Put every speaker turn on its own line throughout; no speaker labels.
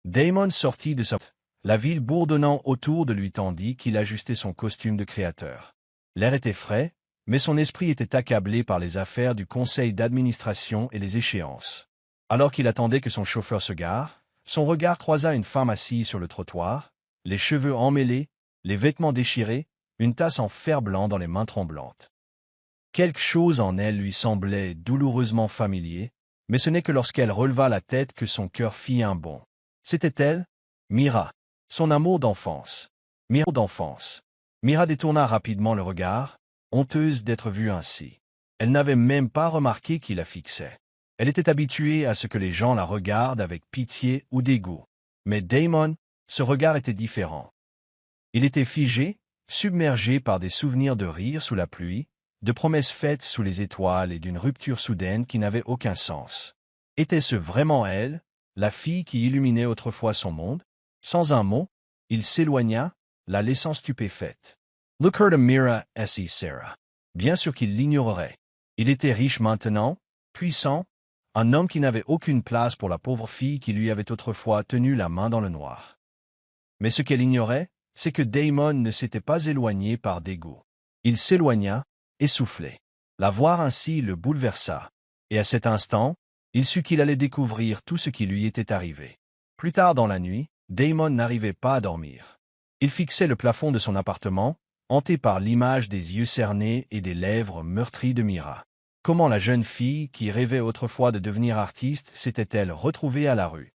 Damon sortit de sa... La ville bourdonnant autour de lui tandis qu'il ajustait son costume de créateur. L'air était frais, mais son esprit était accablé par les affaires du conseil d'administration et les échéances. Alors qu'il attendait que son chauffeur se gare, son regard croisa une femme assise sur le trottoir, les cheveux emmêlés, les vêtements déchirés, une tasse en fer blanc dans les mains tremblantes. Quelque chose en elle lui semblait douloureusement familier, mais ce n'est que lorsqu'elle releva la tête que son cœur fit un bond. C'était elle, Mira, son amour d'enfance. Mira détourna rapidement le regard, honteuse d'être vue ainsi. Elle n'avait même pas remarqué qu'il la fixait. Elle était habituée à ce que les gens la regardent avec pitié ou dégoût. Mais Damon, ce regard était différent. Il était figé, submergé par des souvenirs de rire sous la pluie, de promesses faites sous les étoiles et d'une rupture soudaine qui n'avait aucun sens. Était-ce vraiment elle, la fille qui illuminait autrefois son monde? Sans un mot, il s'éloigna, la laissant stupéfaite. Look her to Mira S.E. Sarah. Bien sûr qu'il l'ignorerait. Il était riche maintenant, puissant, un homme qui n'avait aucune place pour la pauvre fille qui lui avait autrefois tenu la main dans le noir. Mais ce qu'elle ignorait, c'est que Damon ne s'était pas éloigné par dégoût. Il s'éloigna, essoufflé. La voir ainsi le bouleversa, et à cet instant, il sut qu'il allait découvrir tout ce qui lui était arrivé. Plus tard dans la nuit, Damon n'arrivait pas à dormir. Il fixait le plafond de son appartement, hanté par l'image des yeux cernés et des lèvres meurtries de Mira. Comment la jeune fille, qui rêvait autrefois de devenir artiste, s'était-elle retrouvée à la rue?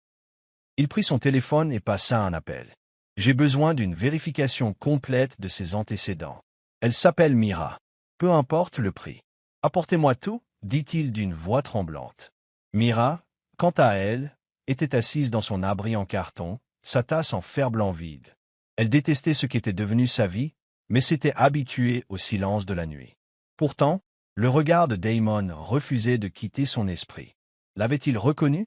Il prit son téléphone et passa un appel. « J'ai besoin d'une vérification complète de ses antécédents. Elle s'appelle Mira. Peu importe le prix. Apportez-moi tout, dit-il d'une voix tremblante. Mira, quant à elle, était assise dans son abri en carton, sa tasse en fer blanc vide. Elle détestait ce qu'était devenu sa vie, mais s'était habituée au silence de la nuit. Pourtant, le regard de Damon refusait de quitter son esprit. L'avait-il reconnu?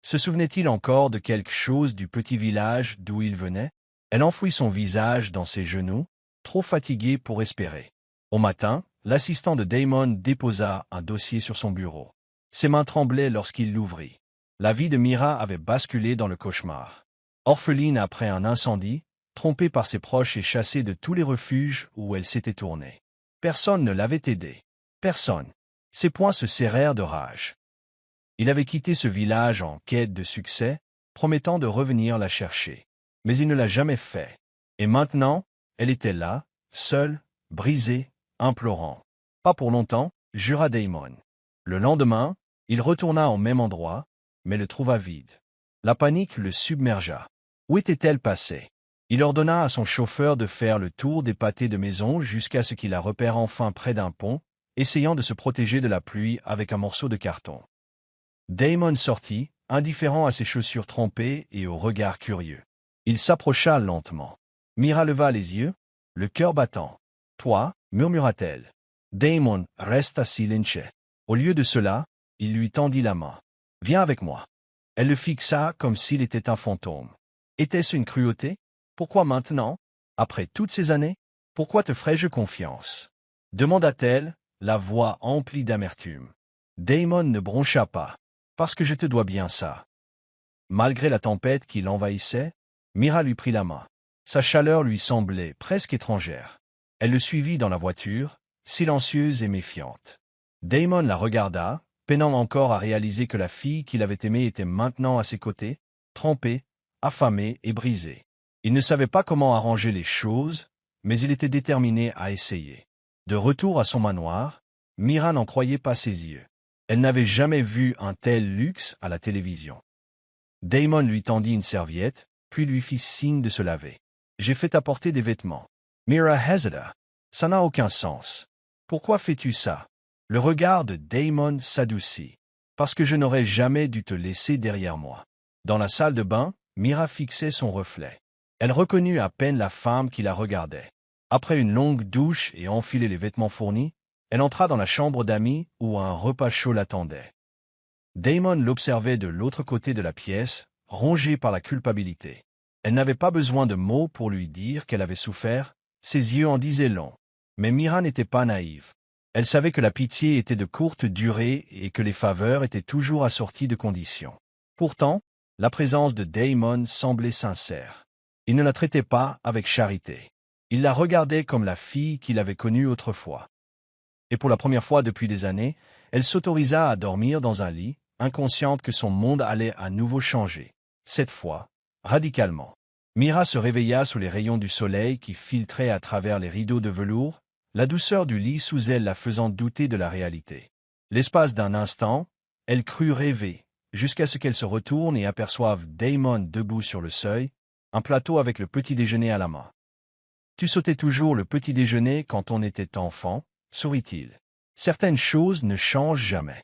Se souvenait-il encore de quelque chose du petit village d'où il venait? Elle enfouit son visage dans ses genoux, trop fatiguée pour espérer. Au matin, l'assistant de Damon déposa un dossier sur son bureau. Ses mains tremblaient lorsqu'il l'ouvrit. La vie de Mira avait basculé dans le cauchemar. Orpheline après un incendie, trompée par ses proches et chassée de tous les refuges où elle s'était tournée. Personne ne l'avait aidée. Personne. Ses poings se serrèrent de rage. Il avait quitté ce village en quête de succès, promettant de revenir la chercher. Mais il ne l'a jamais fait. Et maintenant, elle était là, seule, brisée, implorant. Pas pour longtemps, jura Damon. Le lendemain, il retourna au même endroit, mais le trouva vide. La panique le submergea. Où était-elle passée? Il ordonna à son chauffeur de faire le tour des pâtés de maison jusqu'à ce qu'il la repère enfin près d'un pont, essayant de se protéger de la pluie avec un morceau de carton. Damon sortit, indifférent à ses chaussures trempées et au regard curieux. Il s'approcha lentement. Mira leva les yeux, le cœur battant. « Toi, murmura-t-elle. » Damon resta silencieux. Au lieu de cela, il lui tendit la main. « Viens avec moi. » Elle le fixa comme s'il était un fantôme. Était-ce une cruauté? Pourquoi maintenant? Après toutes ces années? Pourquoi te ferais-je confiance? Demanda-t-elle, la voix emplie d'amertume. Damon ne broncha pas. Parce que je te dois bien ça. Malgré la tempête qui l'envahissait, Mira lui prit la main. Sa chaleur lui semblait presque étrangère. Elle le suivit dans la voiture, silencieuse et méfiante. Damon la regarda, peinant encore à réaliser que la fille qu'il avait aimée était maintenant à ses côtés, trempée, affamée et brisée. Il ne savait pas comment arranger les choses, mais il était déterminé à essayer. De retour à son manoir, Mira n'en croyait pas ses yeux. Elle n'avait jamais vu un tel luxe à la télévision. Damon lui tendit une serviette, puis lui fit signe de se laver. « J'ai fait apporter des vêtements. » Mira hésita. « Ça n'a aucun sens. Pourquoi fais-tu ça? » Le regard de Damon s'adoucit. « Parce que je n'aurais jamais dû te laisser derrière moi. » Dans la salle de bain, Mira fixait son reflet. Elle reconnut à peine la femme qui la regardait. Après une longue douche et enfilé les vêtements fournis, elle entra dans la chambre d'amis où un repas chaud l'attendait. Damon l'observait de l'autre côté de la pièce, rongée par la culpabilité. Elle n'avait pas besoin de mots pour lui dire qu'elle avait souffert, ses yeux en disaient long. Mais Mira n'était pas naïve. Elle savait que la pitié était de courte durée et que les faveurs étaient toujours assorties de conditions. Pourtant, La présence de Damon semblait sincère. Il ne la traitait pas avec charité. Il la regardait comme la fille qu'il avait connue autrefois. Et pour la première fois depuis des années, elle s'autorisa à dormir dans un lit, inconsciente que son monde allait à nouveau changer. Cette fois, radicalement. Mira se réveilla sous les rayons du soleil qui filtraient à travers les rideaux de velours, la douceur du lit sous elle la faisant douter de la réalité. L'espace d'un instant, elle crut rêver, jusqu'à ce qu'elle se retourne et aperçoive Damon debout sur le seuil, un plateau avec le petit déjeuner à la main. « Tu sautais toujours le petit déjeuner quand on était enfant ?» sourit-il. « Certaines choses ne changent jamais. »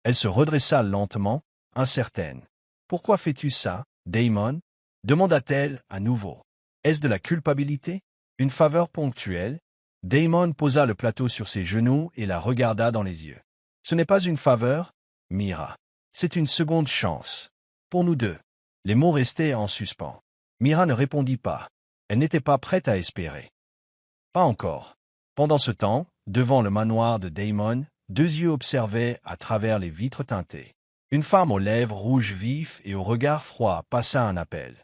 Elle se redressa lentement, incertaine. « Pourquoi fais-tu ça, Damon ?» demanda-t-elle à nouveau. « Est-ce de la culpabilité? Une faveur ponctuelle ?» Damon posa le plateau sur ses genoux et la regarda dans les yeux. « Ce n'est pas une faveur, Mira. C'est une seconde chance. Pour nous deux. » Les mots restaient en suspens. Mira ne répondit pas. Elle n'était pas prête à espérer. Pas encore. Pendant ce temps, devant le manoir de Damon, deux yeux observaient à travers les vitres teintées. Une femme aux lèvres rouges vifs et au regard froid passa un appel.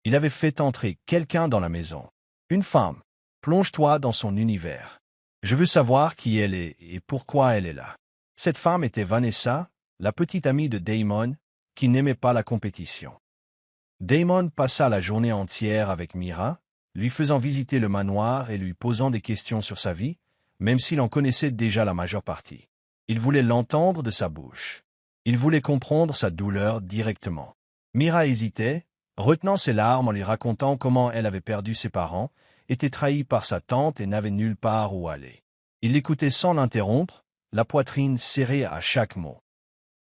Il avait fait entrer quelqu'un dans la maison. Une femme. Plonge-toi dans son univers. Je veux savoir qui elle est et pourquoi elle est là. Cette femme était Vanessa, la petite amie de Damon, qui n'aimait pas la compétition. Damon passa la journée entière avec Mira, lui faisant visiter le manoir et lui posant des questions sur sa vie, même s'il en connaissait déjà la majeure partie. Il voulait l'entendre de sa bouche. Il voulait comprendre sa douleur directement. Mira hésitait, retenant ses larmes en lui racontant comment elle avait perdu ses parents, était trahie par sa tante et n'avait nulle part où aller. Il l'écoutait sans l'interrompre, la poitrine serrée à chaque mot.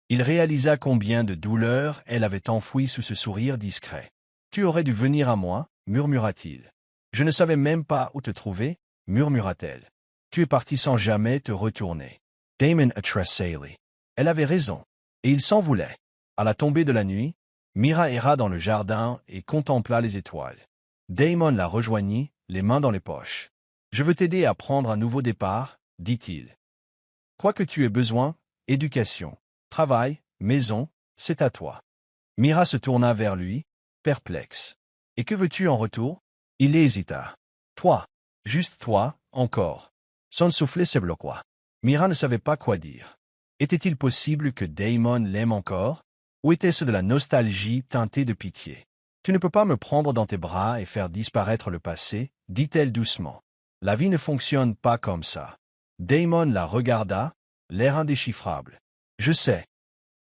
Il réalisa combien de douleur elle avait enfoui sous ce sourire discret. « Tu aurais dû venir à moi, » murmura-t-il. « Je ne savais même pas où te trouver, » murmura-t-elle. « Tu es parti sans jamais te retourner. » Damon Atrassaili. Elle avait raison, et il s'en voulait. À la tombée de la nuit, Mira erra dans le jardin et contempla les étoiles. Damon la rejoignit, les mains dans les poches. « Je veux t'aider à prendre un nouveau départ, » dit-il. « Quoi que tu aies besoin, éducation, travail, maison, c'est à toi. » Mira se tourna vers lui, perplexe. « Et que veux-tu en retour ?» Il hésita. « Toi, juste toi, encore. » Son soufflet se bloqua. Mira ne savait pas quoi dire. Était-il possible que Damon l'aime encore? Ou était-ce de la nostalgie teintée de pitié? « Tu ne peux pas me prendre dans tes bras et faire disparaître le passé, » dit-elle doucement. « La vie ne fonctionne pas comme ça. » Damon la regarda, l'air indéchiffrable. « Je sais.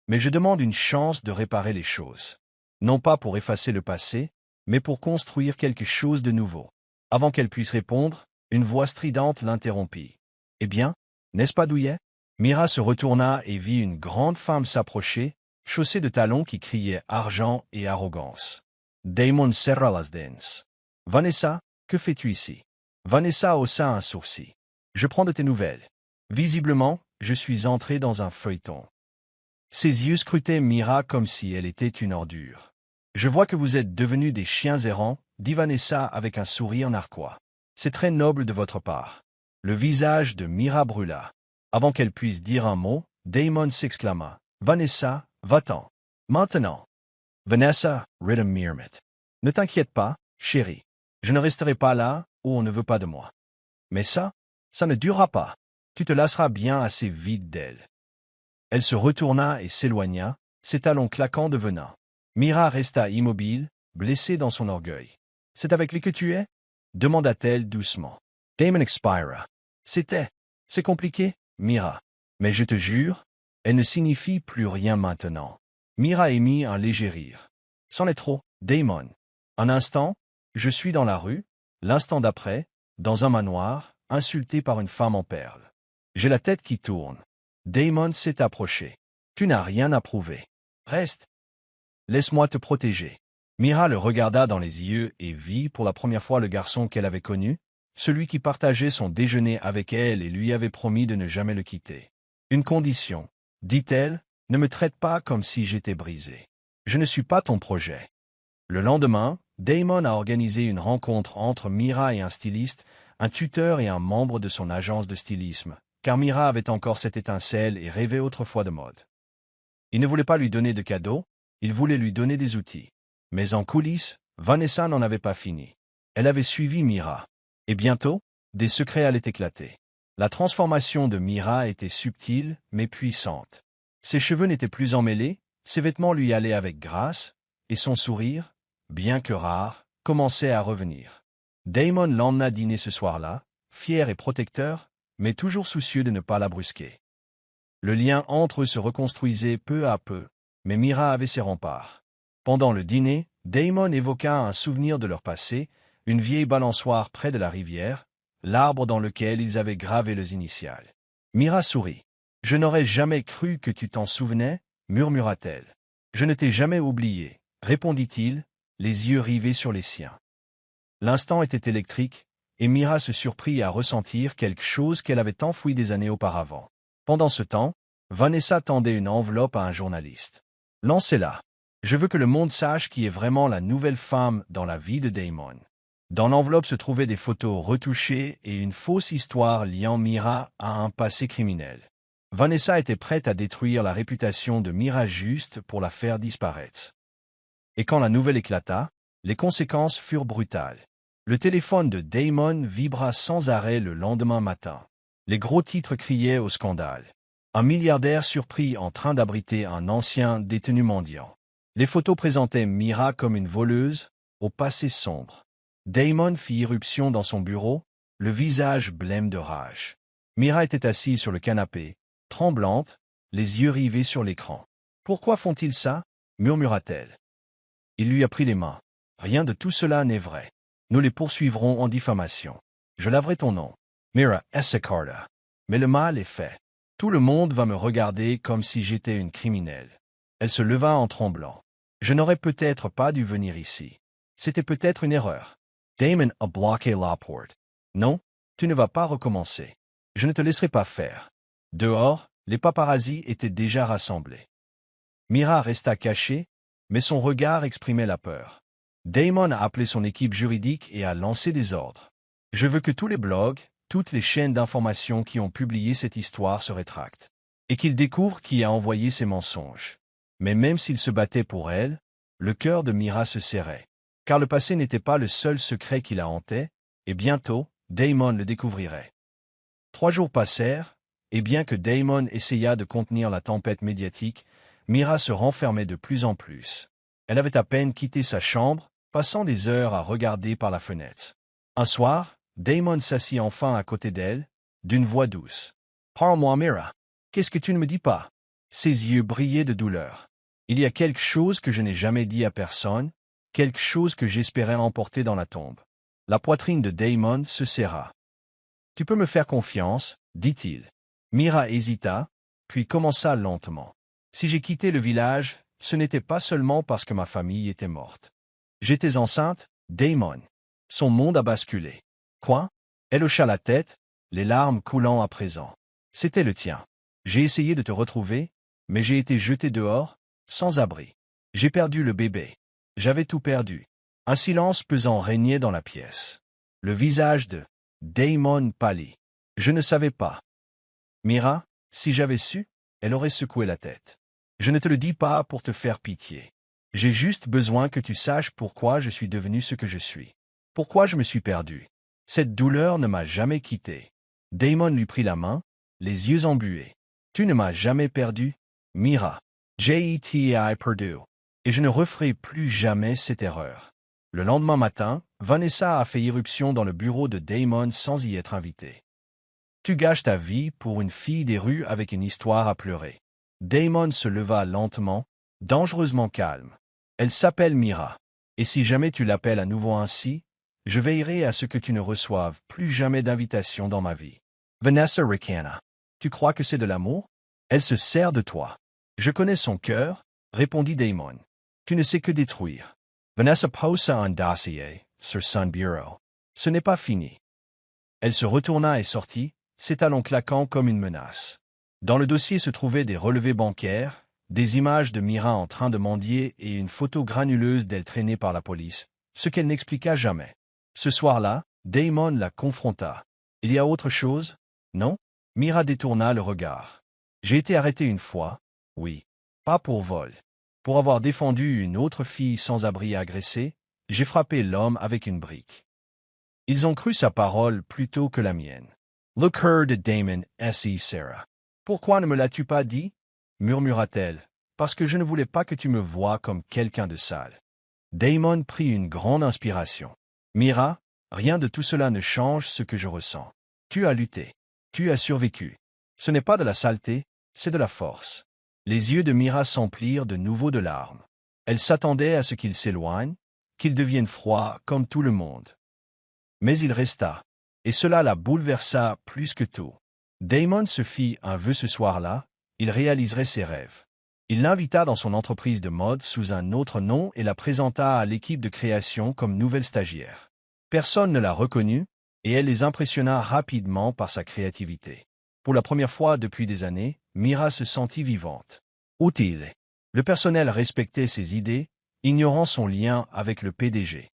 Mais je demande une chance de réparer les choses. Non pas pour effacer le passé, mais pour construire quelque chose de nouveau. » Avant qu'elle puisse répondre, une voix stridente l'interrompit. « Eh bien, n'est-ce pas douillet ?» Mira se retourna et vit une grande femme s'approcher, chaussée de talons qui criaient argent et arrogance. Damon serra las dents. « Vanessa, que fais-tu ici ?» Vanessa haussa un sourcil. « Je prends de tes nouvelles. » Visiblement, je suis entré dans un feuilleton. Ses yeux scrutaient Mira comme si elle était une ordure. « Je vois que vous êtes devenus des chiens errants, » dit Vanessa avec un sourire narquois. « C'est très noble de votre part. » Le visage de Mira brûla. Avant qu'elle puisse dire un mot, Damon s'exclama. « Vanessa, va-t'en. Maintenant. » Vanessa, Rhythm Mirmit. « Ne t'inquiète pas, chérie. Je ne resterai pas là où on ne veut pas de moi. Mais ça ne durera pas. Tu te lasseras bien assez vite d'elle. » Elle se retourna et s'éloigna, ses talons claquant de venin. Mira resta immobile, blessée dans son orgueil. « C'est avec lui que tu es ?» demanda-t-elle doucement. Damon expira. « C'est compliqué, Mira. Mais je te jure, elle ne signifie plus rien maintenant. » Mira émit un léger rire. « C'en est trop, Damon. Un instant, je suis dans la rue, l'instant d'après, dans un manoir, insulté par une femme en perles. J'ai la tête qui tourne. » Damon s'est approché. « Tu n'as rien à prouver. Reste. Laisse-moi te protéger. » Mira le regarda dans les yeux et vit pour la première fois le garçon qu'elle avait connu, celui qui partageait son déjeuner avec elle et lui avait promis de ne jamais le quitter. « Une condition, » dit-elle, « ne me traite pas comme si j'étais brisé. Je ne suis pas ton projet. » Le lendemain, Damon a organisé une rencontre entre Mira et un styliste, un tuteur et un membre de son agence de stylisme, car Mira avait encore cette étincelle et rêvait autrefois de mode. Il ne voulait pas lui donner de cadeaux, Il voulait lui donner des outils. Mais en coulisses, Vanessa n'en avait pas fini. Elle avait suivi Mira. Et bientôt, des secrets allaient éclater. La transformation de Mira était subtile, mais puissante. Ses cheveux n'étaient plus emmêlés, ses vêtements lui allaient avec grâce, et son sourire, bien que rare, commençait à revenir. Damon l'emmena dîner ce soir-là, fier et protecteur, mais toujours soucieux de ne pas la brusquer. Le lien entre eux se reconstruisait peu à peu, mais Mira avait ses remparts. Pendant le dîner, Damon évoqua un souvenir de leur passé, une vieille balançoire près de la rivière, l'arbre dans lequel ils avaient gravé leurs initiales. Mira sourit. « Je n'aurais jamais cru que tu t'en souvenais, » murmura-t-elle. « Je ne t'ai jamais oublié, » répondit-il, les yeux rivés sur les siens. L'instant était électrique, et Mira se surprit à ressentir quelque chose qu'elle avait enfoui des années auparavant. Pendant ce temps, Vanessa tendait une enveloppe à un journaliste. « Lancez-la. Je veux que le monde sache qui est vraiment la nouvelle femme dans la vie de Damon. » Dans l'enveloppe se trouvaient des photos retouchées et une fausse histoire liant Mira à un passé criminel. Vanessa était prête à détruire la réputation de Mira juste pour la faire disparaître. Et quand la nouvelle éclata, les conséquences furent brutales. Le téléphone de Damon vibra sans arrêt le lendemain matin. Les gros titres criaient au scandale. Un milliardaire surpris en train d'abriter un ancien détenu mendiant. Les photos présentaient Mira comme une voleuse, au passé sombre. Damon fit irruption dans son bureau, le visage blême de rage. Mira était assise sur le canapé, tremblante, les yeux rivés sur l'écran. « Pourquoi font-ils ça ?» murmura-t-elle. Il lui a pris les mains. « Rien de tout cela n'est vrai. Nous les poursuivrons en diffamation. Je laverai ton nom. Mira Essacarda. Mais le mal est fait. Tout le monde va me regarder comme si j'étais une criminelle. » Elle se leva en tremblant. « Je n'aurais peut-être pas dû venir ici. C'était peut-être une erreur. » Damon a bloqué la porte. « Non, tu ne vas pas recommencer. Je ne te laisserai pas faire. » Dehors, les paparazzis étaient déjà rassemblés. Mira resta cachée, mais son regard exprimait la peur. Damon a appelé son équipe juridique et a lancé des ordres. « Je veux que tous les blogs, toutes les chaînes d'information qui ont publié cette histoire se rétractent, et qu'ils découvrent qui a envoyé ces mensonges. » Mais même s'il se battait pour elle, le cœur de Mira se serrait. Car le passé n'était pas le seul secret qui la hantait, et bientôt, Damon le découvrirait. 3 jours passèrent, et bien que Damon essaya de contenir la tempête médiatique, Mira se renfermait de plus en plus. Elle avait à peine quitté sa chambre, passant des heures à regarder par la fenêtre. Un soir, Damon s'assit enfin à côté d'elle, d'une voix douce. « Parle-moi, Mira. Qu'est-ce que tu ne me dis pas ?» Ses yeux brillaient de douleur. « Il y a quelque chose que je n'ai jamais dit à personne, quelque chose que j'espérais emporter dans la tombe. » La poitrine de Damon se serra. « Tu peux me faire confiance, » dit-il. Mira hésita, puis commença lentement. « Si j'ai quitté le village, ce n'était pas seulement parce que ma famille était morte. J'étais enceinte, Damon. » Son monde a basculé. « Quoi ?» Elle hocha la tête, les larmes coulant à présent. « C'était le tien. J'ai essayé de te retrouver, mais j'ai été jeté dehors, sans abri. J'ai perdu le bébé. J'avais tout perdu. » Un silence pesant régnait dans la pièce. Le visage de Damon pâlit. « Je ne savais pas. » Mira, si j'avais su, elle aurait secoué la tête. « Je ne te le dis pas pour te faire pitié. J'ai juste besoin que tu saches pourquoi je suis devenu ce que je suis. Pourquoi je me suis perdu. Cette douleur ne m'a jamais quitté. » Damon lui prit la main, les yeux embués. « Tu ne m'as jamais perdu, Mira. J'ai perdu. Et je ne referai plus jamais cette erreur. » Le lendemain matin, Vanessa a fait irruption dans le bureau de Damon sans y être invitée. « Tu gâches ta vie pour une fille des rues avec une histoire à pleurer. » Damon se leva lentement, dangereusement calme. « Elle s'appelle Mira. Et si jamais tu l'appelles à nouveau ainsi, je veillerai à ce que tu ne reçoives plus jamais d'invitation dans ma vie. » Vanessa ricana. « Tu crois que c'est de l'amour? Elle se sert de toi. »« Je connais son cœur, » répondit Damon. « Tu ne sais que détruire. » Vanessa posa un dossier sur son bureau. « Ce n'est pas fini. » Elle se retourna et sortit, ses talons claquant comme une menace. Dans le dossier se trouvaient des relevés bancaires, des images de Mira en train de mendier et une photo granuleuse d'elle traînée par la police, ce qu'elle n'expliqua jamais. Ce soir-là, Damon la confronta. « Il y a autre chose, non ?» Mira détourna le regard. « J'ai été arrêté une fois, oui. Pas pour vol. Pour avoir défendu une autre fille sans abri agressée, j'ai frappé l'homme avec une brique. Ils ont cru sa parole plutôt que la mienne. Look her de Damon, S.E. Sarah. Pourquoi ne me l'as-tu pas dit? Murmura-t-elle. Parce que je ne voulais pas que tu me voies comme quelqu'un de sale. Damon prit une grande inspiration. Mira, rien de tout cela ne change ce que je ressens. Tu as lutté. Tu as survécu. Ce n'est pas de la saleté, c'est de la force. Les yeux de Mira s'emplirent de nouveau de larmes. Elle s'attendait à ce qu'il s'éloigne, qu'il devienne froid comme tout le monde. Mais il resta, et cela la bouleversa plus que tout. Damon se fit un vœu ce soir-là, il réaliserait ses rêves. Il l'invita dans son entreprise de mode sous un autre nom et la présenta à l'équipe de création comme nouvelle stagiaire. Personne ne la reconnut, et elle les impressionna rapidement par sa créativité. Pour la première fois depuis des années, Mira se sentit vivante. Utile. Le personnel respectait ses idées, ignorant son lien avec le PDG.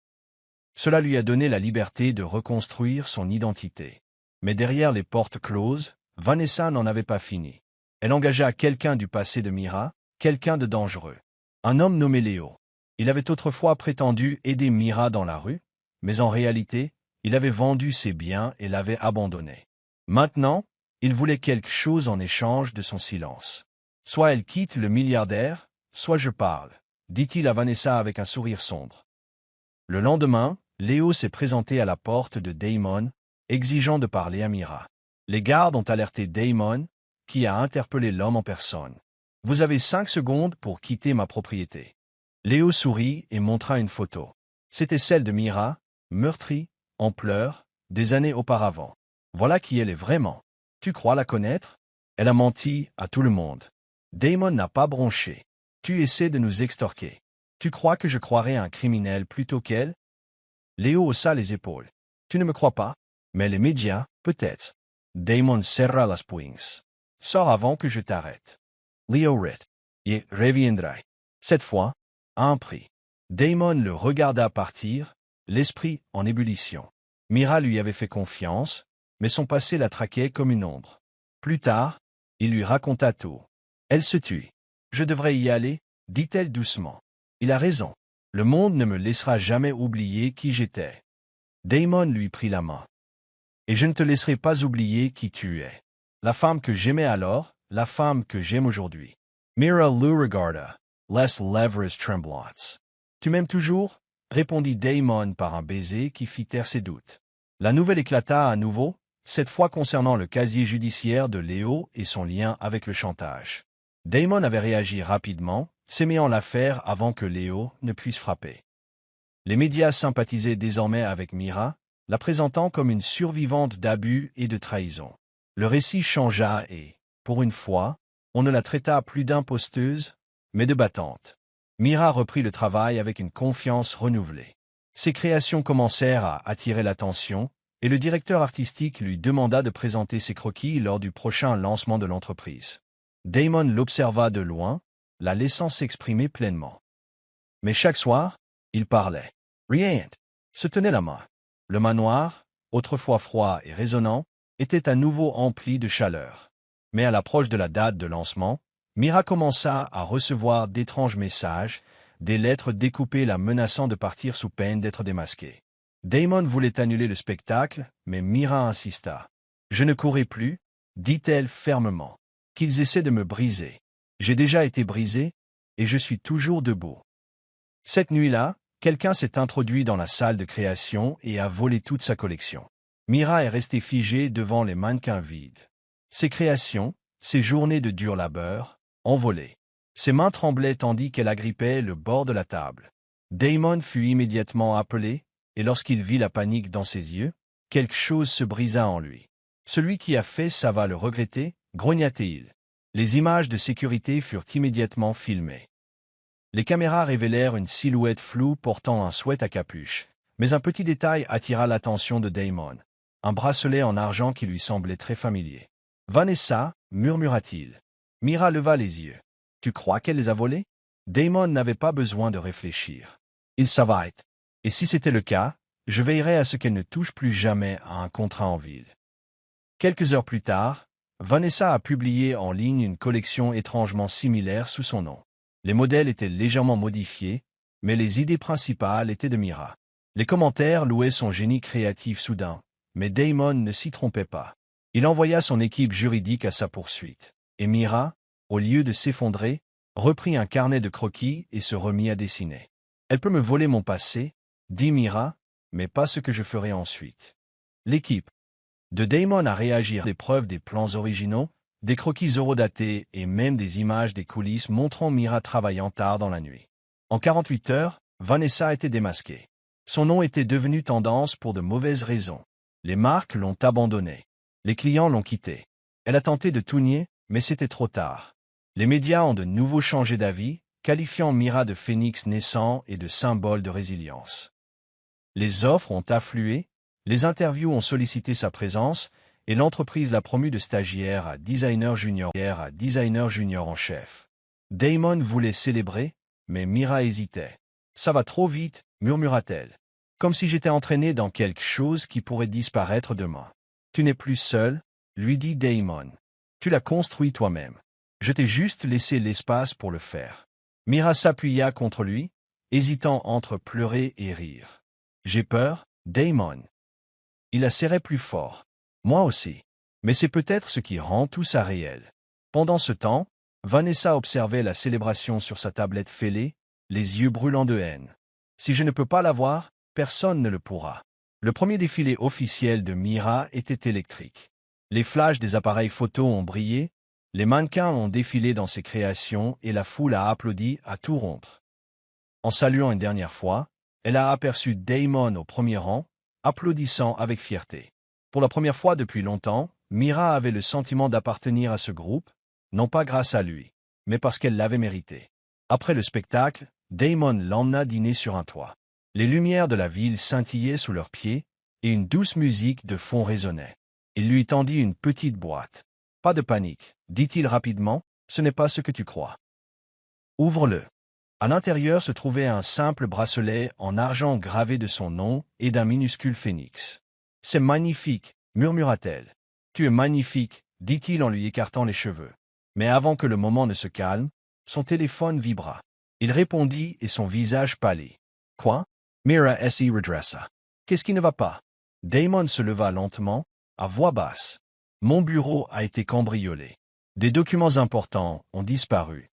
Cela lui a donné la liberté de reconstruire son identité. Mais derrière les portes closes, Vanessa n'en avait pas fini. Elle engagea quelqu'un du passé de Mira, quelqu'un de dangereux. Un homme nommé Léo. Il avait autrefois prétendu aider Mira dans la rue, mais en réalité, il avait vendu ses biens et l'avait abandonnée. Maintenant, il voulait quelque chose en échange de son silence. Soit elle quitte le milliardaire, soit je parle, dit-il à Vanessa avec un sourire sombre. Le lendemain, Léo s'est présenté à la porte de Damon, exigeant de parler à Mira. Les gardes ont alerté Damon, qui a interpellé l'homme en personne. « Vous avez 5 secondes pour quitter ma propriété. » Léo sourit et montra une photo. C'était celle de Mira, meurtrie, en pleurs, des années auparavant. Voilà qui elle est vraiment. Tu crois la connaître? Elle a menti à tout le monde. Damon n'a pas bronché. Tu essaies de nous extorquer. Tu crois que je croirais un criminel plutôt qu'elle? Léo haussa les épaules. Tu ne me crois pas? Mais les médias, peut-être. Damon serra las poings. Sors avant que je t'arrête. Léo rit. Et reviendrai. Cette fois, à un prix. Damon le regarda partir, l'esprit en ébullition. Mira lui avait fait confiance, mais son passé la traquait comme une ombre. Plus tard, il lui raconta tout. Elle se tut. Je devrais y aller, dit-elle doucement. Il a raison. Le monde ne me laissera jamais oublier qui j'étais. Damon lui prit la main. Et je ne te laisserai pas oublier qui tu es. La femme que j'aimais alors, la femme que j'aime aujourd'hui. Mira le regarda, les lèvres tremblantes. Tu m'aimes toujours? Répondit Damon par un baiser qui fit taire ses doutes. La nouvelle éclata à nouveau, cette fois concernant le casier judiciaire de Léo et son lien avec le chantage. Damon avait réagi rapidement, s'aimant l'affaire avant que Léo ne puisse frapper. Les médias sympathisaient désormais avec Mira, la présentant comme une survivante d'abus et de trahison. Le récit changea et, pour une fois, on ne la traita plus d'imposteuse, mais de battante. Mira reprit le travail avec une confiance renouvelée. Ses créations commencèrent à attirer l'attention, et le directeur artistique lui demanda de présenter ses croquis lors du prochain lancement de l'entreprise. Damon l'observa de loin, la laissant s'exprimer pleinement. Mais chaque soir, il parlait. Rien. Se tenait la main. Le manoir, autrefois froid et résonnant, était à nouveau empli de chaleur. Mais à l'approche de la date de lancement, Mira commença à recevoir d'étranges messages, des lettres découpées la menaçant de partir sous peine d'être démasquée. Damon voulait annuler le spectacle, mais Mira insista. « Je ne courrai plus, dit-elle fermement. Qu'ils essaient de me briser. J'ai déjà été brisé, et je suis toujours debout. » Cette nuit-là, quelqu'un s'est introduit dans la salle de création et a volé toute sa collection. Mira est restée figée devant les mannequins vides. Ses créations, ses journées de dur labeur, envolées. Ses mains tremblaient tandis qu'elle agrippait le bord de la table. Damon fut immédiatement appelé, et lorsqu'il vit la panique dans ses yeux, quelque chose se brisa en lui. Celui qui a fait ça va le regretter, grogna-t-il. Les images de sécurité furent immédiatement filmées. Les caméras révélèrent une silhouette floue portant un sweat à capuche, mais un petit détail attira l'attention de Damon. Un bracelet en argent qui lui semblait très familier. « Vanessa, murmura-t-il. Mira leva les yeux. « Tu crois qu'elle les a volés ?» Damon n'avait pas besoin de réfléchir. Il savait. Et si c'était le cas, je veillerais à ce qu'elle ne touche plus jamais à un contrat en ville. Quelques heures plus tard, Vanessa a publié en ligne une collection étrangement similaire sous son nom. Les modèles étaient légèrement modifiés, mais les idées principales étaient de Mira. Les commentaires louaient son génie créatif soudain, mais Damon ne s'y trompait pas. Il envoya son équipe juridique à sa poursuite. Et Mira, au lieu de s'effondrer, reprit un carnet de croquis et se remit à dessiner. Elle peut me voler mon passé, dit Mira, mais pas ce que je ferai ensuite. L'équipe de Damon a réagi à des preuves des plans originaux, des croquis horodatés et même des images des coulisses montrant Mira travaillant tard dans la nuit. En 48 heures, Vanessa était démasquée. Son nom était devenu tendance pour de mauvaises raisons. Les marques l'ont abandonnée. Les clients l'ont quittée. Elle a tenté de tout nier, mais c'était trop tard. Les médias ont de nouveau changé d'avis, qualifiant Mira de phénix naissant et de symbole de résilience. Les offres ont afflué, les interviews ont sollicité sa présence, et l'entreprise l'a promu de stagiaire à designer junior en chef. Damon voulait célébrer, mais Mira hésitait. « Ça va trop vite », murmura-t-elle. Comme si j'étais entraîné dans quelque chose qui pourrait disparaître demain. « Tu n'es plus seul », lui dit Damon. « Tu l'as construit toi-même. Je t'ai juste laissé l'espace pour le faire. » Mira s'appuya contre lui, hésitant entre pleurer et rire. « J'ai peur, Damon. » Il la serrait plus fort. Moi aussi. Mais c'est peut-être ce qui rend tout ça réel. Pendant ce temps, Vanessa observait la célébration sur sa tablette fêlée, les yeux brûlants de haine. Si je ne peux pas la voir, personne ne le pourra. Le premier défilé officiel de Mira était électrique. Les flashs des appareils photo ont brillé, les mannequins ont défilé dans ses créations et la foule a applaudi à tout rompre. En saluant une dernière fois, elle a aperçu Damon au premier rang, applaudissant avec fierté. Pour la première fois depuis longtemps, Mira avait le sentiment d'appartenir à ce groupe, non pas grâce à lui, mais parce qu'elle l'avait mérité. Après le spectacle, Damon l'emmena dîner sur un toit. Les lumières de la ville scintillaient sous leurs pieds, et une douce musique de fond résonnait. Il lui tendit une petite boîte. « Pas de panique, » dit-il rapidement, « ce n'est pas ce que tu crois. Ouvre-le. » À l'intérieur se trouvait un simple bracelet en argent gravé de son nom et d'un minuscule phénix. « C'est magnifique, » murmura-t-elle. « Tu es magnifique, » dit-il en lui écartant les cheveux. Mais avant que le moment ne se calme, son téléphone vibra. Il répondit et son visage pâlit. « Quoi ?» Mira s'y redressa. « Qu'est-ce qui ne va pas ?» Damon se leva lentement, à voix basse. « Mon bureau a été cambriolé. Des documents importants ont disparu.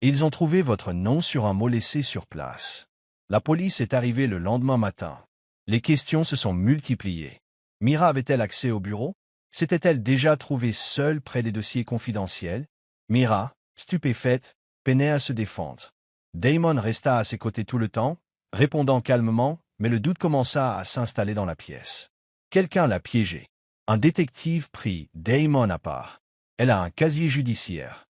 Ils ont trouvé votre nom sur un mot laissé sur place. La police est arrivée le lendemain matin. Les questions se sont multipliées. Mira avait-elle accès au bureau? S'était-elle déjà trouvée seule près des dossiers confidentiels? Mira, stupéfaite, peinait à se défendre. Damon resta à ses côtés tout le temps, répondant calmement, mais le doute commença à s'installer dans la pièce. Quelqu'un l'a piégée. Un détective prit Damon à part. Elle a un casier judiciaire.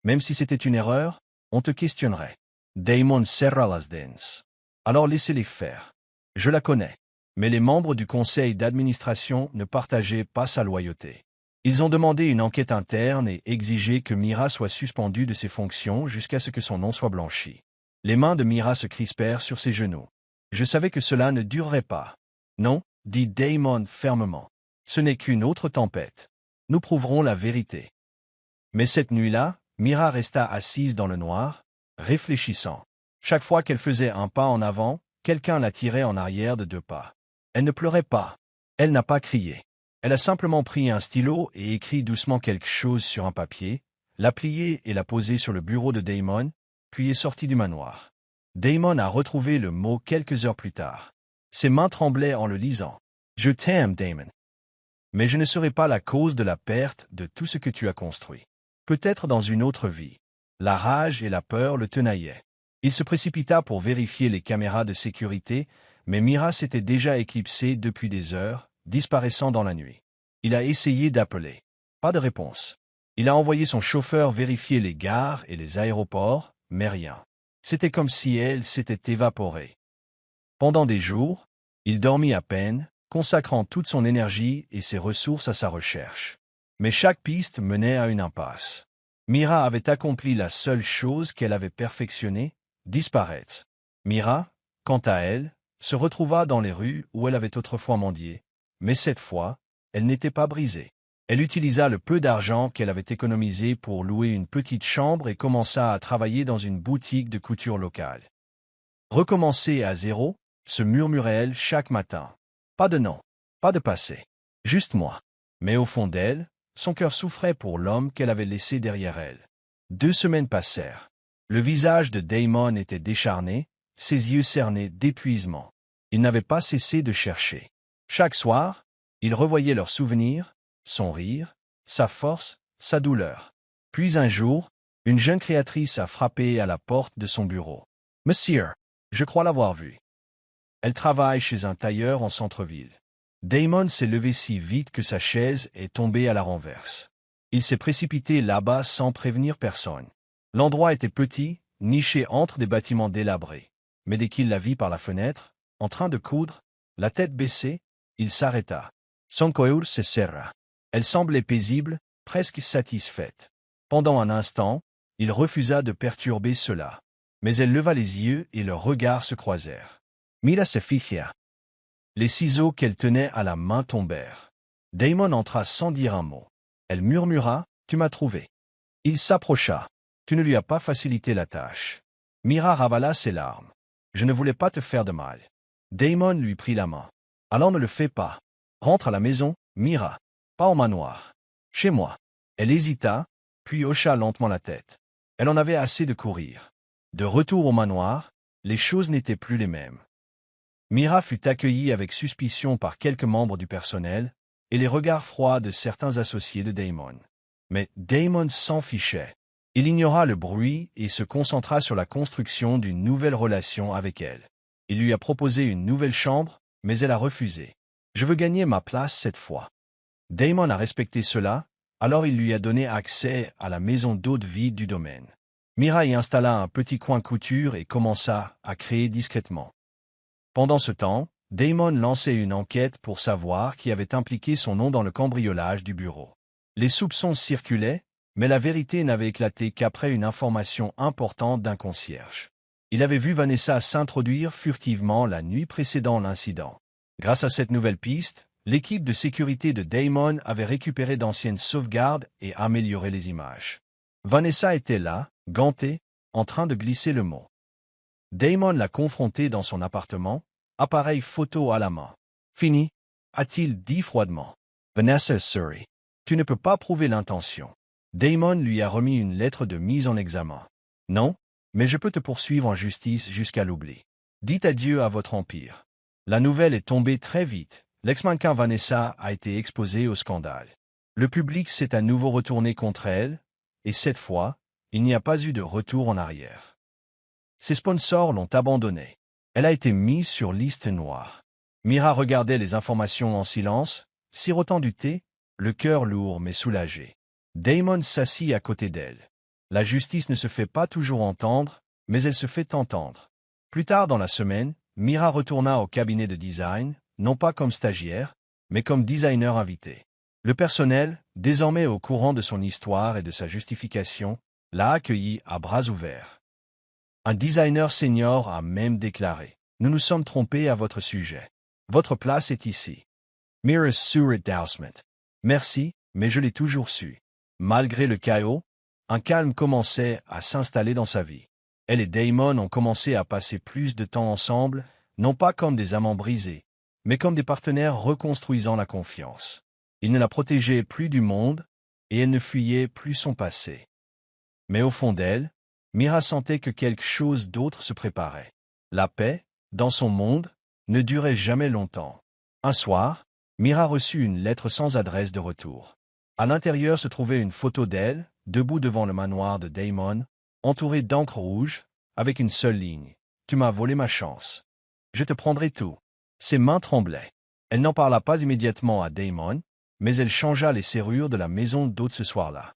Même si c'était une erreur, on te questionnerait. Damon serra las dents. Alors laissez-les faire. Je la connais. Mais les membres du conseil d'administration ne partageaient pas sa loyauté. Ils ont demandé une enquête interne et exigé que Mira soit suspendue de ses fonctions jusqu'à ce que son nom soit blanchi. Les mains de Mira se crispèrent sur ses genoux. Je savais que cela ne durerait pas. Non, dit Damon fermement. Ce n'est qu'une autre tempête. Nous prouverons la vérité. Mais cette nuit-là, Mira resta assise dans le noir, réfléchissant. Chaque fois qu'elle faisait un pas en avant, quelqu'un la tirait en arrière de 2 pas. Elle ne pleurait pas. Elle n'a pas crié. Elle a simplement pris un stylo et écrit doucement quelque chose sur un papier, l'a plié et l'a posé sur le bureau de Damon, puis est sortie du manoir. Damon a retrouvé le mot quelques heures plus tard. Ses mains tremblaient en le lisant. « Je t'aime, Damon. Mais je ne serai pas la cause de la perte de tout ce que tu as construit. Peut-être dans une autre vie. » La rage et la peur le tenaillaient. Il se précipita pour vérifier les caméras de sécurité, mais Mira s'était déjà éclipsée depuis des heures, disparaissant dans la nuit. Il a essayé d'appeler. Pas de réponse. Il a envoyé son chauffeur vérifier les gares et les aéroports, mais rien. C'était comme si elle s'était évaporée. Pendant des jours, il dormit à peine, consacrant toute son énergie et ses ressources à sa recherche. Mais chaque piste menait à une impasse. Mira avait accompli la seule chose qu'elle avait perfectionnée, disparaître. Mira, quant à elle, se retrouva dans les rues où elle avait autrefois mendié, mais cette fois, elle n'était pas brisée. Elle utilisa le peu d'argent qu'elle avait économisé pour louer une petite chambre et commença à travailler dans une boutique de couture locale. Recommencer à zéro, se murmurait-elle chaque matin. Pas de nom, pas de passé, juste moi. Mais au fond d'elle, son cœur souffrait pour l'homme qu'elle avait laissé derrière elle. 2 semaines passèrent. Le visage de Damon était décharné, ses yeux cernés d'épuisement. Il n'avait pas cessé de chercher. Chaque soir, il revoyait leurs souvenirs, son rire, sa force, sa douleur. Puis un jour, une jeune créatrice a frappé à la porte de son bureau. « Monsieur, je crois l'avoir vue. Elle travaille chez un tailleur en centre-ville. » Damon s'est levé si vite que sa chaise est tombée à la renverse. Il s'est précipité là-bas sans prévenir personne. L'endroit était petit, niché entre des bâtiments délabrés. Mais dès qu'il la vit par la fenêtre, en train de coudre, la tête baissée, il s'arrêta. Son cœur se serra. Elle semblait paisible, presque satisfaite. Pendant un instant, il refusa de perturber cela. Mais elle leva les yeux et leurs regards se croisèrent. Mira se fija. Les ciseaux qu'elle tenait à la main tombèrent. Damon entra sans dire un mot. Elle murmura, « Tu m'as trouvé. » Il s'approcha. « Tu ne lui as pas facilité la tâche. » Mira ravala ses larmes. « Je ne voulais pas te faire de mal. » Damon lui prit la main. « Alors ne le fais pas. Rentre à la maison, Mira. Pas au manoir. Chez moi. » Elle hésita, puis hocha lentement la tête. Elle en avait assez de courir. De retour au manoir, les choses n'étaient plus les mêmes. Mira fut accueillie avec suspicion par quelques membres du personnel et les regards froids de certains associés de Damon. Mais Damon s'en fichait. Il ignora le bruit et se concentra sur la construction d'une nouvelle relation avec elle. Il lui a proposé une nouvelle chambre, mais elle a refusé. « Je veux gagner ma place cette fois. » Damon a respecté cela, alors il lui a donné accès à la maison d'hôte vide du domaine. Mira y installa un petit coin couture et commença à créer discrètement. Pendant ce temps, Damon lançait une enquête pour savoir qui avait impliqué son nom dans le cambriolage du bureau. Les soupçons circulaient, mais la vérité n'avait éclaté qu'après une information importante d'un concierge. Il avait vu Vanessa s'introduire furtivement la nuit précédant l'incident. Grâce à cette nouvelle piste, l'équipe de sécurité de Damon avait récupéré d'anciennes sauvegardes et amélioré les images. Vanessa était là, gantée, en train de glisser le mot. Damon l'a confrontée dans son appartement, appareil photo à la main. « Fini » a-t-il dit froidement. Vanessa sourit. « Tu ne peux pas prouver l'intention. » Damon lui a remis une lettre de mise en examen. « Non, mais je peux te poursuivre en justice jusqu'à l'oubli. Dites adieu à votre empire. » La nouvelle est tombée très vite. L'ex-mannequin Vanessa a été exposée au scandale. Le public s'est à nouveau retourné contre elle, et cette fois, il n'y a pas eu de retour en arrière. Ses sponsors l'ont abandonnée. Elle a été mise sur liste noire. Mira regardait les informations en silence, sirotant du thé, le cœur lourd mais soulagé. Damon s'assit à côté d'elle. La justice ne se fait pas toujours entendre, mais elle se fait entendre. Plus tard dans la semaine, Mira retourna au cabinet de design, non pas comme stagiaire, mais comme designer invité. Le personnel, désormais au courant de son histoire et de sa justification, l'a accueilli à bras ouverts. Un designer senior a même déclaré « Nous nous sommes trompés à votre sujet. Votre place est ici. » Mira's sourit doucement. « Merci, mais je l'ai toujours su. » Malgré le chaos, un calme commençait à s'installer dans sa vie. Elle et Damon ont commencé à passer plus de temps ensemble, non pas comme des amants brisés, mais comme des partenaires reconstruisant la confiance. Il ne la protégeait plus du monde, et elle ne fuyait plus son passé. Mais au fond d'elle, Mira sentait que quelque chose d'autre se préparait. La paix, dans son monde, ne durait jamais longtemps. Un soir, Mira reçut une lettre sans adresse de retour. À l'intérieur se trouvait une photo d'elle, debout devant le manoir de Damon, entourée d'encre rouge, avec une seule ligne. « Tu m'as volé ma chance. Je te prendrai tout. » Ses mains tremblaient. Elle n'en parla pas immédiatement à Damon, mais elle changea les serrures de la maison d'hôte ce soir-là.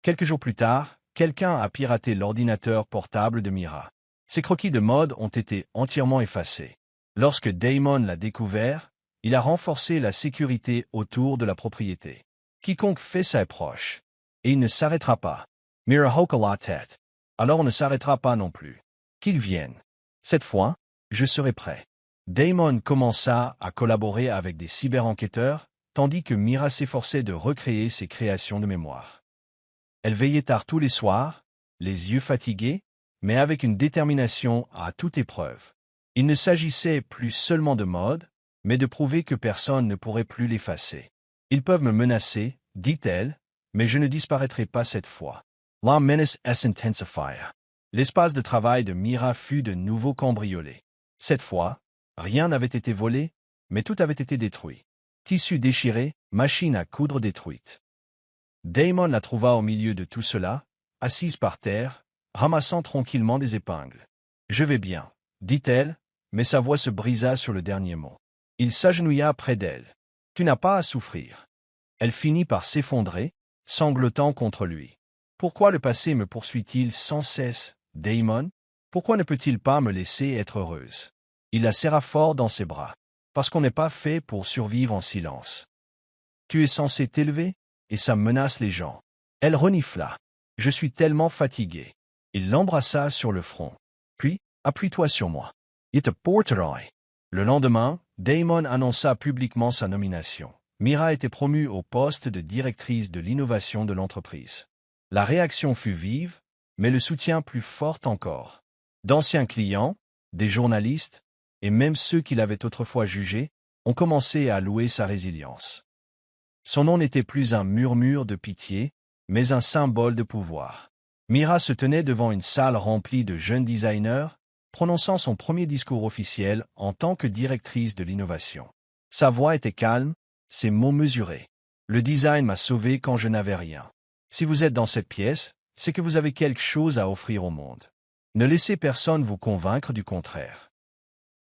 Quelques jours plus tard, quelqu'un a piraté l'ordinateur portable de Mira. Ses croquis de mode ont été entièrement effacés. Lorsque Damon l'a découvert, il a renforcé la sécurité autour de la propriété. Quiconque fait ça est proche. Et il ne s'arrêtera pas. Mira hocha la tête. Alors on ne s'arrêtera pas non plus. Qu'il vienne. Cette fois, je serai prêt. Damon commença à collaborer avec des cyber-enquêteurs, tandis que Mira s'efforçait de recréer ses créations de mémoire. Elle veillait tard tous les soirs, les yeux fatigués, mais avec une détermination à toute épreuve. Il ne s'agissait plus seulement de mode, mais de prouver que personne ne pourrait plus l'effacer. « Ils peuvent me menacer, dit-elle, mais je ne disparaîtrai pas cette fois. » La menace s'intensifia. L'espace de travail de Mira fut de nouveau cambriolé. Cette fois, rien n'avait été volé, mais tout avait été détruit. Tissu déchiré, machine à coudre détruite. Damon la trouva au milieu de tout cela, assise par terre, ramassant tranquillement des épingles. « Je vais bien, » dit-elle, mais sa voix se brisa sur le dernier mot. Il s'agenouilla près d'elle. « Tu n'as pas à souffrir. » Elle finit par s'effondrer, sanglotant contre lui. « Pourquoi le passé me poursuit-il sans cesse, Damon? Pourquoi ne peut-il pas me laisser être heureuse ?» Il la serra fort dans ses bras. « Parce qu'on n'est pas fait pour survivre en silence. Tu es censé t'élever, et ça menace les gens. » Elle renifla. « Je suis tellement fatigué. » Il l'embrassa sur le front. Puis, « Appuie-toi sur moi. Il te portera. » Le lendemain, Damon annonça publiquement sa nomination. Mira était promue au poste de directrice de l'innovation de l'entreprise. La réaction fut vive, mais le soutien plus fort encore. D'anciens clients, des journalistes, et même ceux qui l'avaient autrefois jugé, ont commencé à louer sa résilience. Son nom n'était plus un murmure de pitié, mais un symbole de pouvoir. Mira se tenait devant une salle remplie de jeunes designers, prononçant son premier discours officiel en tant que directrice de l'innovation. Sa voix était calme, ses mots mesurés. « Le design m'a sauvé quand je n'avais rien. Si vous êtes dans cette pièce, c'est que vous avez quelque chose à offrir au monde. Ne laissez personne vous convaincre du contraire. »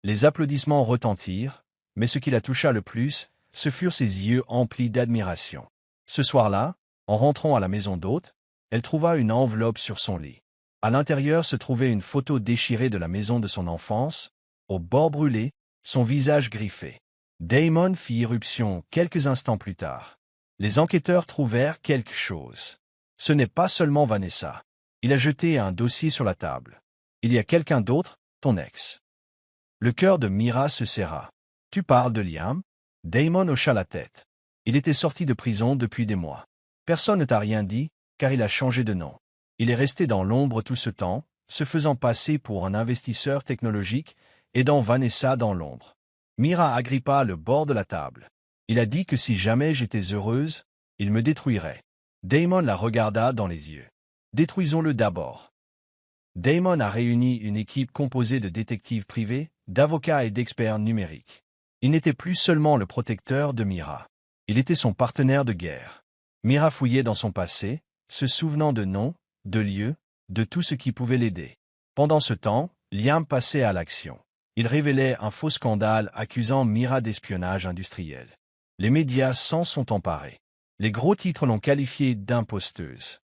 Les applaudissements retentirent, mais ce qui la toucha le plus, ce furent ses yeux emplis d'admiration. Ce soir-là, en rentrant à la maison d'hôte, elle trouva une enveloppe sur son lit. À l'intérieur se trouvait une photo déchirée de la maison de son enfance, au bord brûlé, son visage griffé. Damon fit irruption quelques instants plus tard. Les enquêteurs trouvèrent quelque chose. Ce n'est pas seulement Vanessa. Il a jeté un dossier sur la table. Il y a quelqu'un d'autre, ton ex. Le cœur de Mira se serra. Tu parles de Liam? Damon hocha la tête. Il était sorti de prison depuis des mois. Personne ne t'a rien dit, car il a changé de nom. Il est resté dans l'ombre tout ce temps, se faisant passer pour un investisseur technologique, aidant Vanessa dans l'ombre. Mira agrippa le bord de la table. Il a dit que si jamais j'étais heureuse, il me détruirait. Damon la regarda dans les yeux. Détruisons-le d'abord. Damon a réuni une équipe composée de détectives privés, d'avocats et d'experts numériques. Il n'était plus seulement le protecteur de Mira. Il était son partenaire de guerre. Mira fouillait dans son passé, se souvenant de noms, de lieux, de tout ce qui pouvait l'aider. Pendant ce temps, Liam passait à l'action. Il révélait un faux scandale accusant Mira d'espionnage industriel. Les médias s'en sont emparés. Les gros titres l'ont qualifiée d'imposteuse.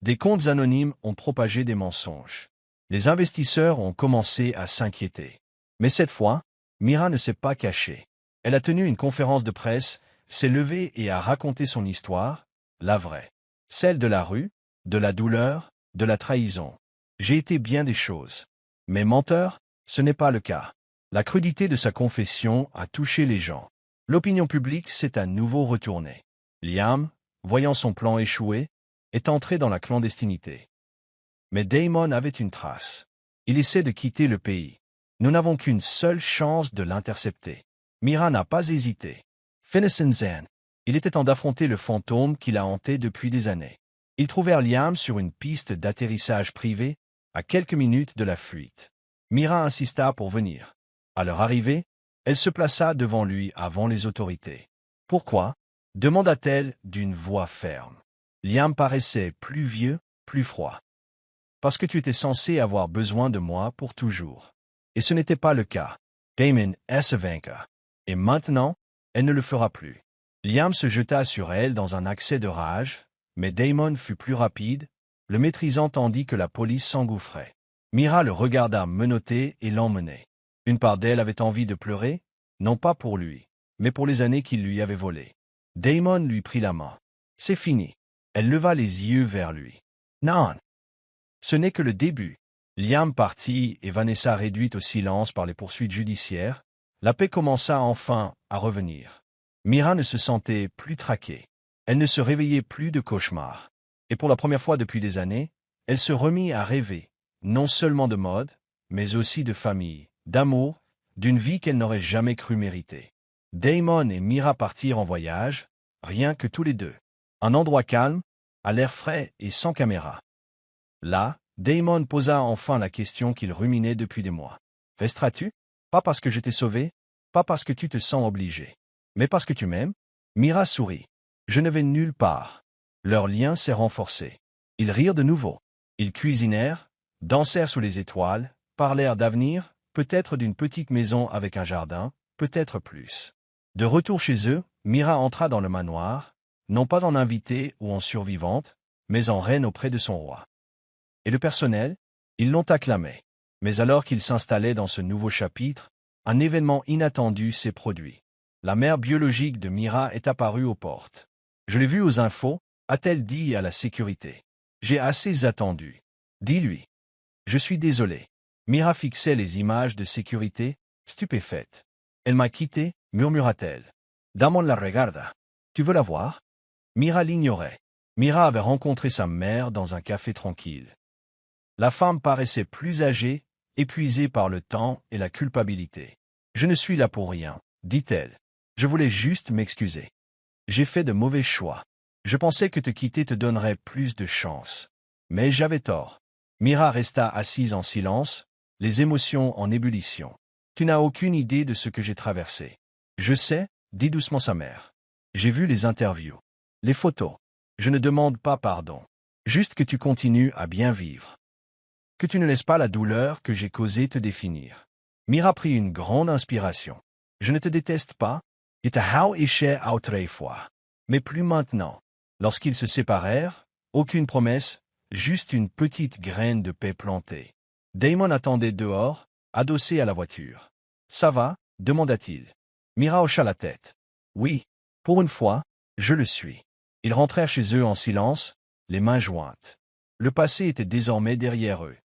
Des comptes anonymes ont propagé des mensonges. Les investisseurs ont commencé à s'inquiéter. Mais cette fois, Mira ne s'est pas cachée. Elle a tenu une conférence de presse, s'est levée et a raconté son histoire, la vraie. Celle de la rue, de la douleur, de la trahison. J'ai été bien des choses. Mais menteur, ce n'est pas le cas. La crudité de sa confession a touché les gens. L'opinion publique s'est à nouveau retournée. Liam, voyant son plan échouer, est entré dans la clandestinité. Mais Damon avait une trace. Il essaie de quitter le pays. Nous n'avons qu'une seule chance de l'intercepter. Mira n'a pas hésité. Finnison Zen. Il était temps d'affronter le fantôme qui l'a hanté depuis des années. Ils trouvèrent Liam sur une piste d'atterrissage privée, à quelques minutes de la fuite. Mira insista pour venir. À leur arrivée, elle se plaça devant lui avant les autorités. « Pourquoi ?» demanda-t-elle d'une voix ferme. Liam paraissait plus vieux, plus froid. « Parce que tu étais censé avoir besoin de moi pour toujours. Et ce n'était pas le cas. » Damon se vainqua. Et maintenant, elle ne le fera plus. Liam se jeta sur elle dans un accès de rage, mais Damon fut plus rapide, le maîtrisant tandis que la police s'engouffrait. Mira le regarda menotté et l'emmenait. Une part d'elle avait envie de pleurer, non pas pour lui, mais pour les années qu'il lui avait volées. Damon lui prit la main. « C'est fini. » Elle leva les yeux vers lui. « Non. Ce n'est que le début. » Liam partit et Vanessa réduite au silence par les poursuites judiciaires, la paix commença enfin à revenir. Mira ne se sentait plus traquée. Elle ne se réveillait plus de cauchemars. Et pour la première fois depuis des années, elle se remit à rêver, non seulement de mode, mais aussi de famille, d'amour, d'une vie qu'elle n'aurait jamais cru mériter. Damon et Mira partirent en voyage, rien que tous les deux. Un endroit calme, à l'air frais et sans caméra. Là, Damon posa enfin la question qu'il ruminait depuis des mois. « Resteras-tu? Pas parce que je t'ai sauvé, pas parce que tu te sens obligé, mais parce que tu m'aimes ?» Mira sourit. « Je ne vais nulle part. » Leur lien s'est renforcé. Ils rirent de nouveau. Ils cuisinèrent, dansèrent sous les étoiles, parlèrent d'avenir, peut-être d'une petite maison avec un jardin, peut-être plus. De retour chez eux, Mira entra dans le manoir, non pas en invitée ou en survivante, mais en reine auprès de son roi. Et le personnel, ils l'ont acclamé. Mais alors qu'il s'installait dans ce nouveau chapitre, un événement inattendu s'est produit. La mère biologique de Mira est apparue aux portes. « Je l'ai vue aux infos », a-t-elle dit à la sécurité. « J'ai assez attendu. » Dis-lui. « Je suis désolé. » Mira fixait les images de sécurité, stupéfaite. « Elle m'a quitté, murmura-t-elle. « Damon la regarda. Tu veux la voir ?» Mira l'ignorait. Mira avait rencontré sa mère dans un café tranquille. La femme paraissait plus âgée, épuisée par le temps et la culpabilité. « Je ne suis là pour rien, » dit-elle. « Je voulais juste m'excuser. J'ai fait de mauvais choix. Je pensais que te quitter te donnerait plus de chance. Mais j'avais tort. » Mira resta assise en silence, les émotions en ébullition. « Tu n'as aucune idée de ce que j'ai traversé. »« Je sais, » dit doucement sa mère. « J'ai vu les interviews, les photos. Je ne demande pas pardon. Juste que tu continues à bien vivre. Que tu ne laisses pas la douleur que j'ai causée te définir. » Mira prit une grande inspiration. « Je ne te déteste pas, et te hou ishe autrefois. Mais plus maintenant. » Lorsqu'ils se séparèrent, aucune promesse, juste une petite graine de paix plantée. Damon attendait dehors, adossé à la voiture. « Ça va ?» demanda-t-il. Mira hocha la tête. « Oui, pour une fois, je le suis. » Ils rentrèrent chez eux en silence, les mains jointes. Le passé était désormais derrière eux.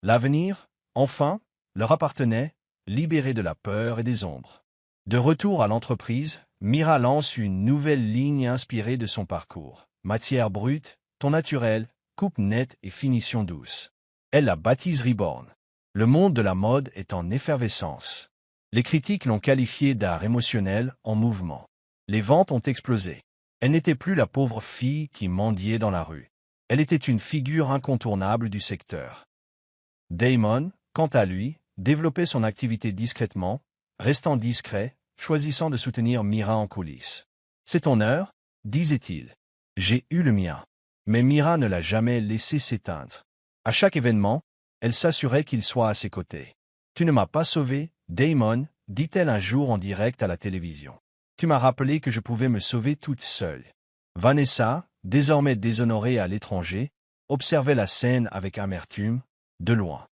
L'avenir, enfin, leur appartenait, libéré de la peur et des ombres. De retour à l'entreprise, Mira lance une nouvelle ligne inspirée de son parcours. Matière brute, ton naturel, coupe nette et finition douce. Elle la baptise Reborn. Le monde de la mode est en effervescence. Les critiques l'ont qualifiée d'art émotionnel en mouvement. Les ventes ont explosé. Elle n'était plus la pauvre fille qui mendiait dans la rue. Elle était une figure incontournable du secteur. Damon, quant à lui, développait son activité discrètement, restant discret, choisissant de soutenir Mira en coulisses. « C'est ton heure » disait-il. « J'ai eu le mien. » Mais Mira ne l'a jamais laissé s'éteindre. À chaque événement, elle s'assurait qu'il soit à ses côtés. « Tu ne m'as pas sauvé, Damon » dit-elle un jour en direct à la télévision. « Tu m'as rappelé que je pouvais me sauver toute seule. » Vanessa, désormais déshonorée à l'étranger, observait la scène avec amertume, de loin.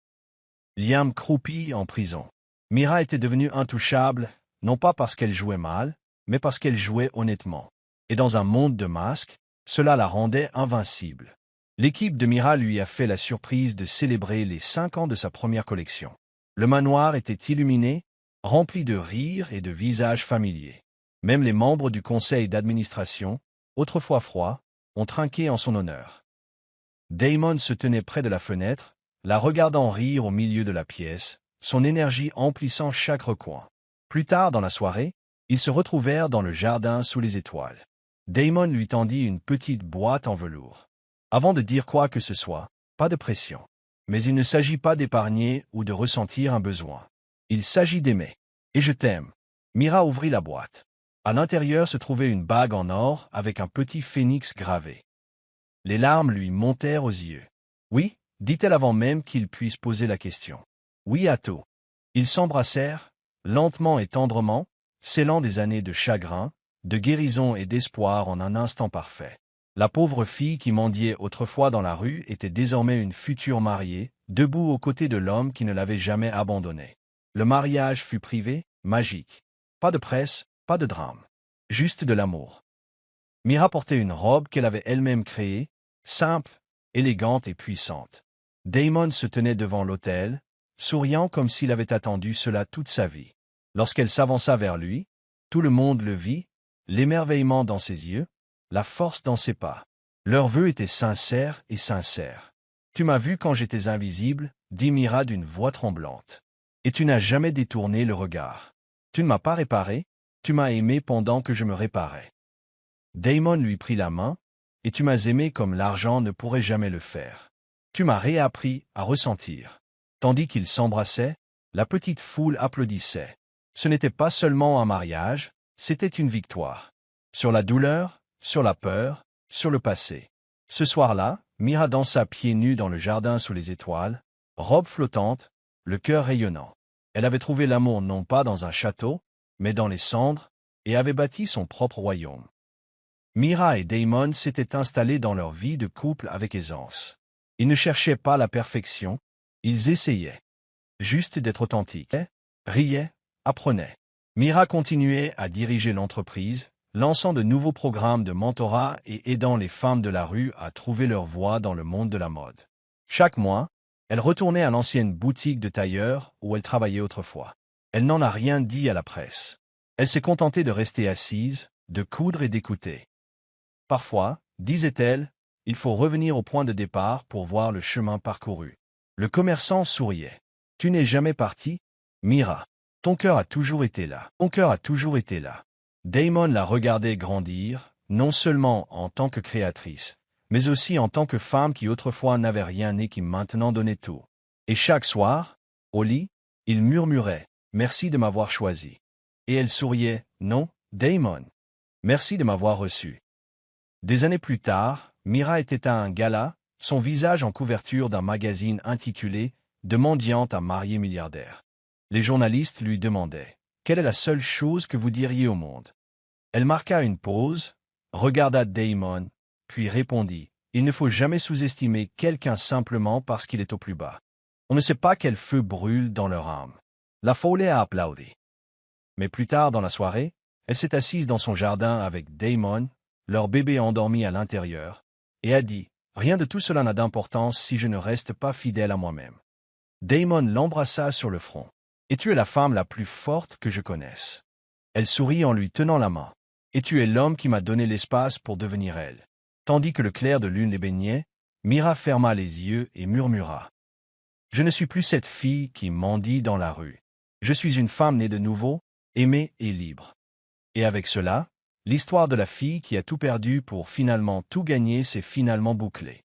Liam croupit en prison. Mira était devenue intouchable, non pas parce qu'elle jouait mal, mais parce qu'elle jouait honnêtement. Et dans un monde de masques, cela la rendait invincible. L'équipe de Mira lui a fait la surprise de célébrer les 5 ans de sa première collection. Le manoir était illuminé, rempli de rires et de visages familiers. Même les membres du conseil d'administration, autrefois froids, ont trinqué en son honneur. Damon se tenait près de la fenêtre, la regardant rire au milieu de la pièce, son énergie emplissant chaque recoin. Plus tard dans la soirée, ils se retrouvèrent dans le jardin sous les étoiles. Damon lui tendit une petite boîte en velours. Avant de dire quoi que ce soit, pas de pression. Mais il ne s'agit pas d'épargner ou de ressentir un besoin. Il s'agit d'aimer. Et je t'aime. Mira ouvrit la boîte. À l'intérieur se trouvait une bague en or avec un petit phénix gravé. Les larmes lui montèrent aux yeux. Oui, dit-elle avant même qu'il puisse poser la question. Oui à tout. Ils s'embrassèrent, lentement et tendrement, scellant des années de chagrin, de guérison et d'espoir en un instant parfait. La pauvre fille qui mendiait autrefois dans la rue était désormais une future mariée, debout aux côtés de l'homme qui ne l'avait jamais abandonnée. Le mariage fut privé, magique. Pas de presse, pas de drame. Juste de l'amour. Mira portait une robe qu'elle avait elle-même créée, simple, élégante et puissante. Damon se tenait devant l'autel, souriant comme s'il avait attendu cela toute sa vie. Lorsqu'elle s'avança vers lui, tout le monde le vit, l'émerveillement dans ses yeux, la force dans ses pas. Leurs vœux étaient sincères et sincères. « Tu m'as vu quand j'étais invisible, » dit Mira d'une voix tremblante. « Et tu n'as jamais détourné le regard. Tu ne m'as pas réparé, tu m'as aimé pendant que je me réparais. » Damon lui prit la main, « Et tu m'as aimé comme l'argent ne pourrait jamais le faire. Tu m'as réappris à ressentir. » Tandis qu'ils s'embrassaient, la petite foule applaudissait. Ce n'était pas seulement un mariage, c'était une victoire. Sur la douleur, sur la peur, sur le passé. Ce soir-là, Mira dansa pieds nus dans le jardin sous les étoiles, robe flottante, le cœur rayonnant. Elle avait trouvé l'amour non pas dans un château, mais dans les cendres, et avait bâti son propre royaume. Mira et Damon s'étaient installés dans leur vie de couple avec aisance. Ils ne cherchaient pas la perfection, ils essayaient. Juste d'être authentiques, riaient, apprenaient. Mira continuait à diriger l'entreprise, lançant de nouveaux programmes de mentorat et aidant les femmes de la rue à trouver leur voie dans le monde de la mode. Chaque mois, elle retournait à l'ancienne boutique de tailleur où elle travaillait autrefois. Elle n'en a rien dit à la presse. Elle s'est contentée de rester assise, de coudre et d'écouter. Parfois, disait-elle, il faut revenir au point de départ pour voir le chemin parcouru. Le commerçant souriait. « Tu n'es jamais parti, Mira. Ton cœur a toujours été là. Ton cœur a toujours été là. » Damon la regardait grandir, non seulement en tant que créatrice, mais aussi en tant que femme qui autrefois n'avait rien et qui maintenant donnait tout. Et chaque soir, au lit, il murmurait « Merci de m'avoir choisi. » Et elle souriait « Non, Damon. Merci de m'avoir reçu. » Des années plus tard, Mira était à un gala, son visage en couverture d'un magazine intitulé « De mendiante à mariée milliardaire ». Les journalistes lui demandaient « Quelle est la seule chose que vous diriez au monde ?» Elle marqua une pause, regarda Damon, puis répondit « Il ne faut jamais sous-estimer quelqu'un simplement parce qu'il est au plus bas. On ne sait pas quel feu brûle dans leur âme. » La foule a applaudi. Mais plus tard dans la soirée, elle s'est assise dans son jardin avec Damon, leur bébé endormi à l'intérieur, et a dit « Rien de tout cela n'a d'importance si je ne reste pas fidèle à moi-même. » Damon l'embrassa sur le front. « Et tu es la femme la plus forte que je connaisse. » Elle sourit en lui tenant la main. « Et tu es l'homme qui m'a donné l'espace pour devenir elle. » Tandis que le clair de lune les baignait, Mira ferma les yeux et murmura. « Je ne suis plus cette fille qui mendie dans la rue. Je suis une femme née de nouveau, aimée et libre. » Et avec cela, l'histoire de la fille qui a tout perdu pour finalement tout gagner s'est finalement bouclée.